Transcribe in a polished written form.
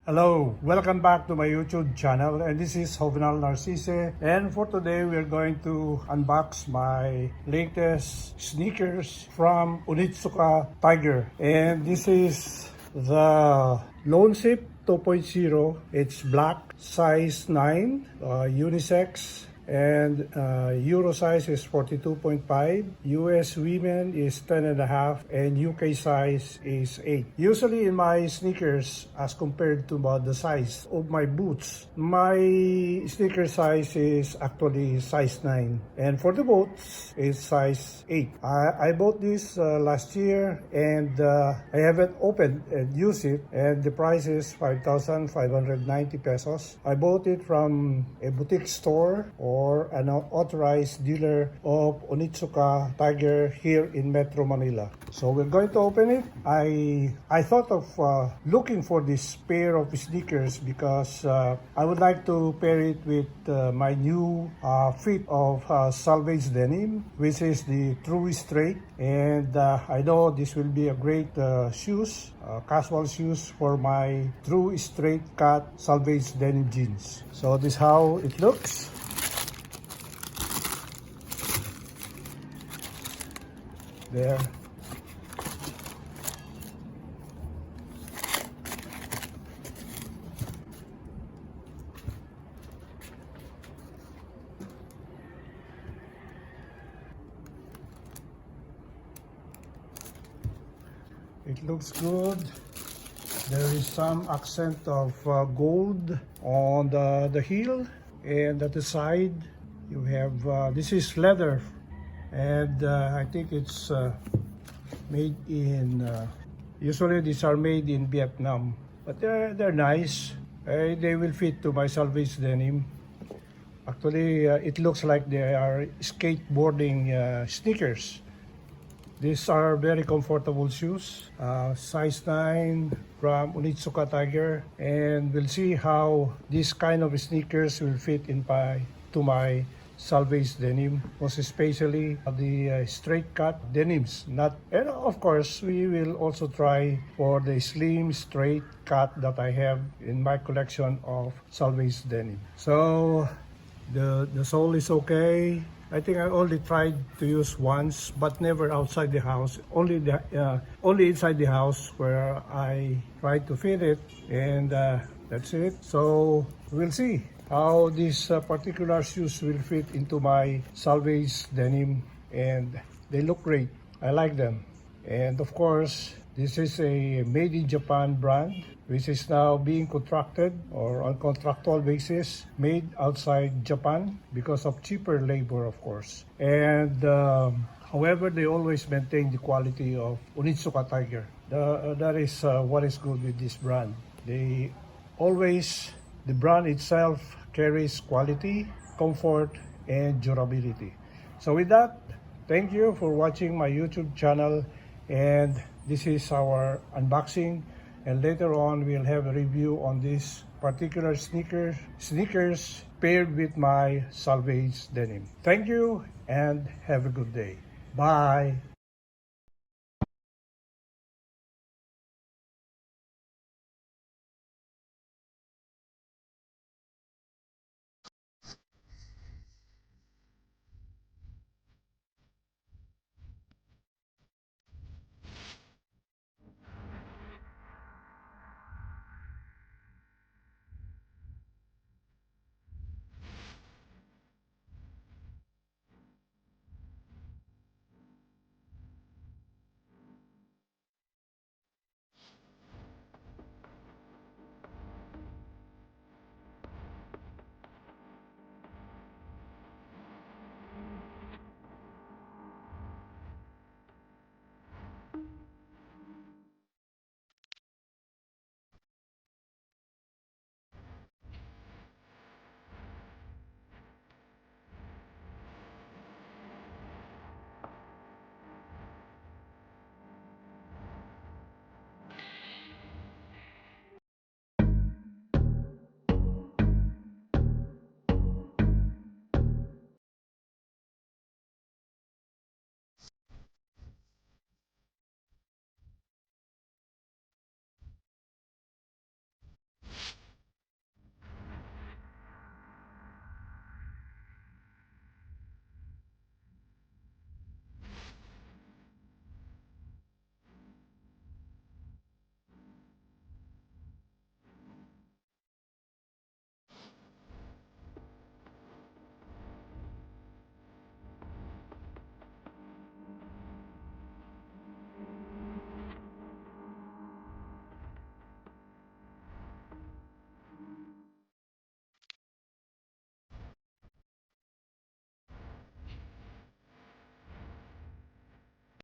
Hello, welcome back to my YouTube channel, and this is Jovenal Narcisse, and for today we're going to unbox my latest sneakers from Onitsuka Tiger, and this is the Lawnship 2.0. It's black, size 9, unisex, and Euro size is 42.5, US women is 10.5, and UK size is 8. Usually in my sneakers, as compared to the size of my boots, my sneaker size is actually size 9, and for the boots it's size 8. I bought this last year, and I haven't opened and used it, and the price is 5,590 pesos. I bought it from a boutique store or an authorized dealer of Onitsuka Tiger here in Metro Manila. So we're going to open it. I thought of looking for this pair of sneakers because I would like to pair it with my new fit of salvage denim, which is the True Straight, and I know this will be a great shoes, casual shoes for my True Straight cut salvage denim jeans. So this is how it looks. There. It looks good. There is some accent of gold on the heel, and at the side you have this is leather, and I think it's made in usually these are made in Vietnam, but they're nice. They will fit to my salvage denim. Actually it looks like they are skateboarding sneakers. These are very comfortable shoes, size 9 from Onitsuka Tiger, and we'll see how this kind of sneakers will fit to my salvage denim, most especially the straight cut denims. And of course, we will also try for the slim straight cut that I have in my collection of salvage denim. So the sole is okay. I think I only tried to use once, but never outside the house. Only inside the house where I tried to fit it, and that's it. So we'll see how these particular shoes will fit into my salvage denim, and they look great. I like them. And of course, this is a made in Japan brand, which is now being contracted or on contractual basis, made outside Japan because of cheaper labor, of course. And however, they always maintain the quality of Onitsuka Tiger. That is what is good with this brand. The brand itself carries quality, comfort, and durability. So with that, thank you for watching my YouTube channel, and this is our unboxing, and later on we'll have a review on this particular sneakers paired with my salvage denim. Thank you and have a good day. Bye.